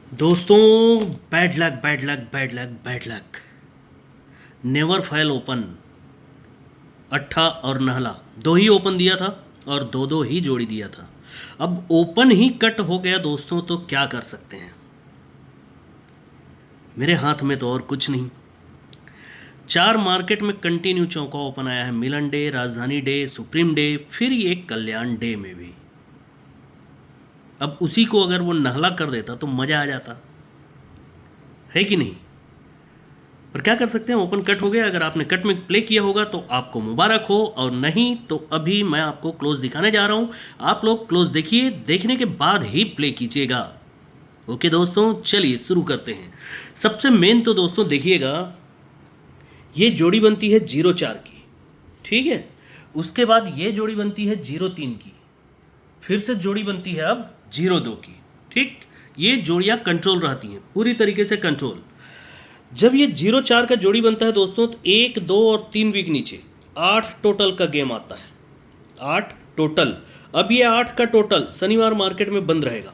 दोस्तों, bad luck bad luck bad luck bad luck. Never file open. अट्ठा और नहला दो ही ओपन दिया था और दो दो ही जोड़ी दिया था। अब ओपन ही कट हो गया दोस्तों, तो क्या कर सकते हैं। मेरे हाथ में तो और कुछ नहीं। चार मार्केट में कंटिन्यू चौका ओपन आया है। मिलन डे, राजधानी डे, सुप्रीम डे, फिर ये कल्याण डे में भी। अब उसी को अगर वो नहला कर देता तो मज़ा आ जाता है कि नहीं। पर क्या कर सकते हैं, ओपन कट हो गया। अगर आपने कट में प्ले किया होगा तो आपको मुबारक हो, और नहीं तो अभी मैं आपको क्लोज दिखाने जा रहा हूं। आप लोग क्लोज देखिए, देखने के बाद ही प्ले कीजिएगा। ओके दोस्तों, चलिए शुरू करते हैं। सबसे मेन तो दोस्तों देखिएगा, ये जोड़ी बनती है 0-4 की, ठीक है। उसके बाद ये जोड़ी बनती है 0-3 की, फिर से जोड़ी बनती है अब 0-2 की, ठीक। ये जोड़ियाँ कंट्रोल रहती हैं, पूरी तरीके से कंट्रोल। जब ये 0-4 का जोड़ी बनता है दोस्तों, तो 1, 2 और 3 वीक नीचे 8 टोटल का गेम आता है। 8 टोटल। अब ये 8 का टोटल शनिवार मार्केट में बंद रहेगा।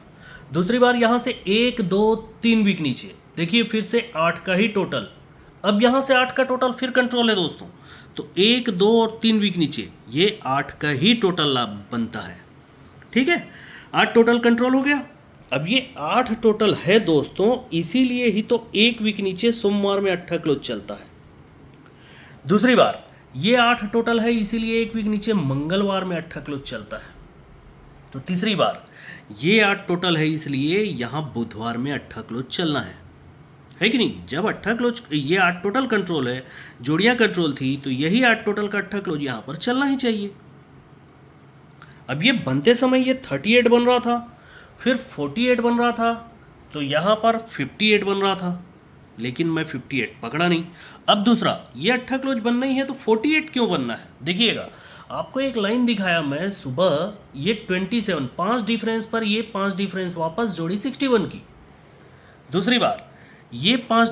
दूसरी बार यहाँ से 1, 2, 3 वीक नीचे देखिए, फिर से 8 का ही टोटल। अब यहाँ से 8 का टोटल फिर कंट्रोल है दोस्तों, तो 1, 2 और 3 वीक नीचे ये 8 का ही टोटल लाभ बनता है, ठीक है। 8 टोटल कंट्रोल हो गया। अब ये 8 टोटल है दोस्तों, इसीलिए ही तो एक वीक नीचे सोमवार में 8 क्लोज चलता है। दूसरी बार ये 8 टोटल है, इसीलिए एक वीक नीचे मंगलवार में 8 क्लोज चलता है। तो तीसरी बार ये 8 टोटल है, इसलिए यहाँ बुधवार में 8 क्लोज चलना है कि नहीं। जब 8 क्लोज, ये 8 टोटल कंट्रोल है, जोड़ियाँ कंट्रोल थी, तो यही 8 टोटल का 8 क्लोज यहाँ पर चलना ही चाहिए। अब ये बनते समय ये 38 बन रहा था, फिर 48 बन रहा था, तो यहाँ पर 58 बन रहा था, लेकिन मैं 58 पकड़ा नहीं। अब दूसरा, ये 8 क्लोज बनना ही है, तो 48 क्यों बनना है। देखिएगा, आपको एक लाइन दिखाया मैं सुबह, ये 27 5 डिफरेंस पर, ये 5 डिफरेंस वापस, जोड़ी 61 की। दूसरी बार ये 5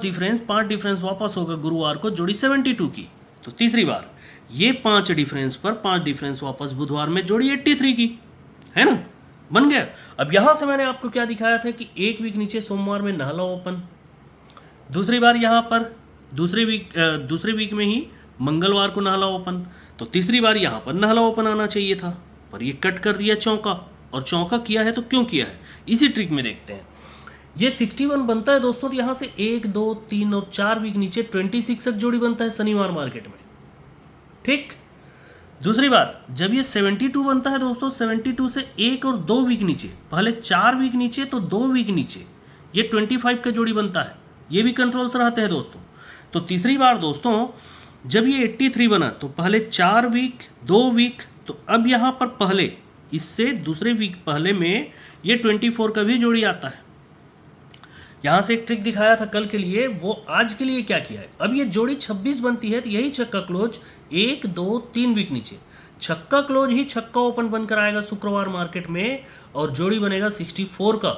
डिफरेंस वापस होगा गुरुवार को, जोड़ी 72 की। तो तीसरी बार ये 5 डिफरेंस पर 5 डिफरेंस वापस बुधवार में, जोड़ी 83 की, है ना, बन गया। अब यहां से मैंने आपको क्या दिखाया था कि एक वीक नीचे सोमवार में नहला ओपन, दूसरी बार यहां पर दूसरे वीक में ही मंगलवार को नहला ओपन, तो तीसरी बार यहां पर नहला ओपन आना चाहिए था, पर ये कट कर दिया चौका। और चौका किया है तो क्यों किया है, इसी ट्रिक में देखते हैं। ये 61 बनता है दोस्तों, तो यहाँ से 1, 2, 3 और 4 वीक नीचे 26 तक जोड़ी बनता है शनिवार मार्केट में, ठीक। दूसरी बार जब ये 72 बनता है दोस्तों, 72 से 1 और 2 वीक नीचे, पहले 4 वीक नीचे तो 2 वीक नीचे ये 25 का जोड़ी बनता है, ये भी कंट्रोल्स रहते हैं दोस्तों। तो तीसरी बार दोस्तों, जब ये 83 बना, तो पहले 4 वीक, 2 वीक, तो अब यहाँ पर पहले, इससे दूसरे वीक पहले में ये 24 का भी जोड़ी आता है। यहाँ से एक ट्रिक दिखाया था कल के लिए, वो आज के लिए क्या किया है। अब ये जोड़ी 26 बनती है, तो यही छक्का क्लोज 1, 2, 3 वीक नीचे, छक्का क्लोज ही छक्का ओपन बनकर आएगा शुक्रवार मार्केट में, और जोड़ी बनेगा 64 का।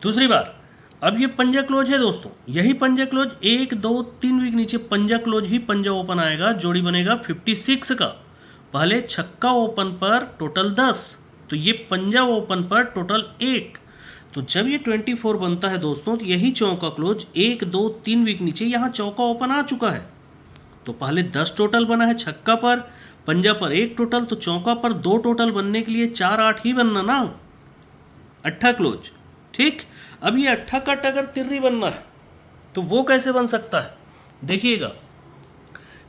दूसरी बार अब ये पंजा क्लोज है दोस्तों, यही पंजा क्लोज 1, 2, 3 वीक नीचे पंजा क्लोज ही पंजा ओपन आएगा, जोड़ी बनेगा 56 का। पहले छक्का ओपन पर टोटल 10, तो ये पंजा ओपन पर टोटल 1। तो जब ये 24 बनता है दोस्तों, तो यही चौका क्लोज 1, 2, 3 वीक नीचे यहाँ चौका ओपन आ चुका है। तो पहले 10 टोटल बना है छक्का पर, पंजा पर 1 टोटल, तो चौका पर 2 टोटल बनने के लिए 4, 8 ही बनना ना, 8 क्लोज, ठीक। अब ये 8 कट अगर तिर्री बनना है, तो वो कैसे बन सकता है। देखिएगा,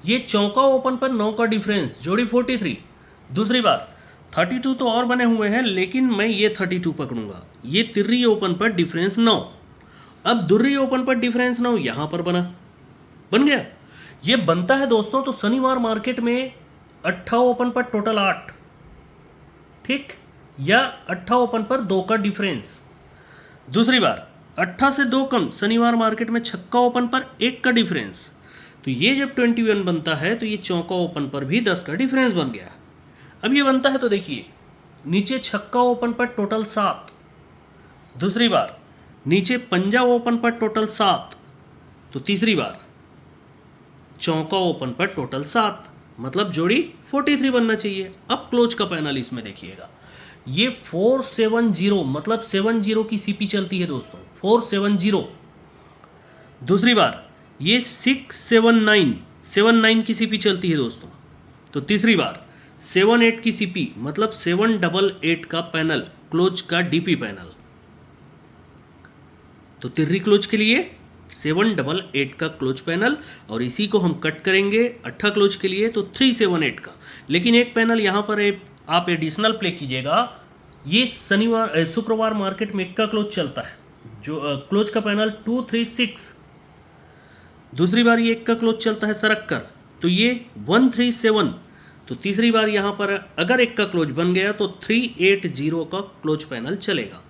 ये चौका ओपन पर 9 का डिफरेंस, जोड़ी 43। दूसरी बार 32 तो और बने हुए हैं, लेकिन मैं ये 32 पकड़ूंगा। ये तिर्री ओपन पर डिफरेंस 9, अब दुर्री ओपन पर डिफरेंस 9 यहां पर बन गया। ये बनता है दोस्तों, तो शनिवार मार्केट में 8 ओपन पर टोटल 8, ठीक, या 8 ओपन पर 2 का डिफरेंस। दूसरी बार 8 से 2 कम, शनिवार मार्केट में छक्का ओपन पर 1 का डिफरेंस, तो ये जब 21 बनता है, तो ये चौका ओपन पर भी 10 का डिफरेंस बन गया। अब ये बनता है, तो देखिए, नीचे छक्का ओपन पर टोटल 7, दूसरी बार नीचे पंजा ओपन पर टोटल 7, तो तीसरी बार चौका ओपन पर टोटल 7, मतलब जोड़ी 43 बनना चाहिए। अब क्लोज का पैनल इसमें देखिएगा, ये 470 मतलब 70 की सीपी चलती है दोस्तों, 470। दूसरी बार ये 679 की सीपी चलती है दोस्तों। तो तीसरी बार 78 की सीपी मतलब 788 का पैनल, क्लोज का डीपी पैनल। तो तिर्री क्लोज के लिए 788 का क्लोज पैनल, और इसी को हम कट करेंगे अट्ठा क्लोज के लिए तो 378 का। लेकिन एक पैनल यहाँ पर आप एडिशनल प्ले कीजिएगा। ये शुक्रवार मार्केट में इक्का क्लोज चलता है, जो क्लोज का पैनल 236। दूसरी बार ये इक्का क्लोज चलता है सरक कर, तो ये 137। तो तीसरी बार यहाँ पर अगर इक्का क्लोज बन गया तो 380 का क्लोज पैनल चलेगा।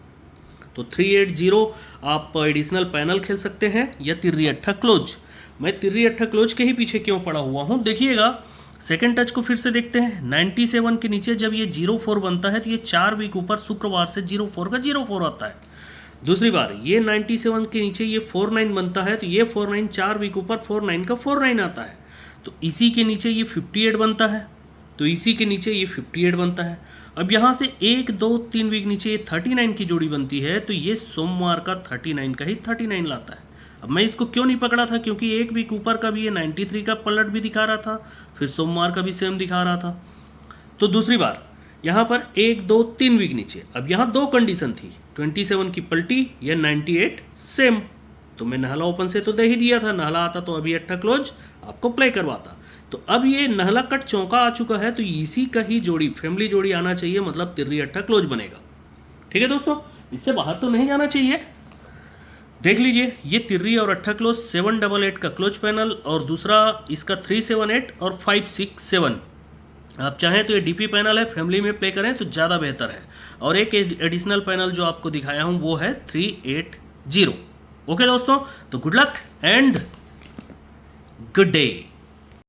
तो 380 आप एडिशनल पैनल खेल सकते हैं या तिर्री अट्ठा क्लोज। मैं तिर्री अट्ठा क्लोज के ही पीछे क्यों पड़ा हुआ हूँ, देखिएगा सेकंड टच को फिर से देखते हैं। 97 के नीचे जब ये 04 बनता है तो ये 4 वीक ऊपर शुक्रवार से 04 का 04 आता है। दूसरी बार ये 97 के नीचे ये 49 बनता है तो ये 49 4 वीक ऊपर 49 का 49 आता है। तो इसी के नीचे ये 58 बनता है, तो इसी के नीचे ये 58 बनता है। अब यहाँ से 1 2 3 वीक नीचे ये 39 की जोड़ी बनती है, तो ये सोमवार का 39 का ही 39 लाता है। अब मैं इसको क्यों नहीं पकड़ा था, क्योंकि 1 वीक ऊपर का भी ये 93 का पलट भी दिखा रहा था, फिर सोमवार का भी सेम दिखा रहा था। तो दूसरी बार यहाँ पर 1 2 3 वीक नीचे, अब यहाँ दो कंडीशन थी, 27 की पलटी या 98 सेम। तो मैं नहला ओपन से तो दे ही दिया था, नहला आता तो अभी अट्ठा क्लोज आपको प्ले करवाता। तो अब ये नहला कट चौका आ चुका है, तो इसी का ही जोड़ी फैमिली जोड़ी आना चाहिए, मतलब तिर्री अट्ठा क्लोज बनेगा। ठीक है दोस्तों, इससे बाहर तो नहीं जाना चाहिए। देख लीजिए ये तिर्री और अट्ठा क्लोज 788 का क्लोज पैनल, और दूसरा इसका 378 और 567। आप चाहें तो ये डीपी पैनल है, फैमिली में प्ले करें तो ज़्यादा बेहतर है। और एक एडिशनल पैनल जो आपको दिखाया हूँ वो है 380। ओके दोस्तों, तो good luck and good day.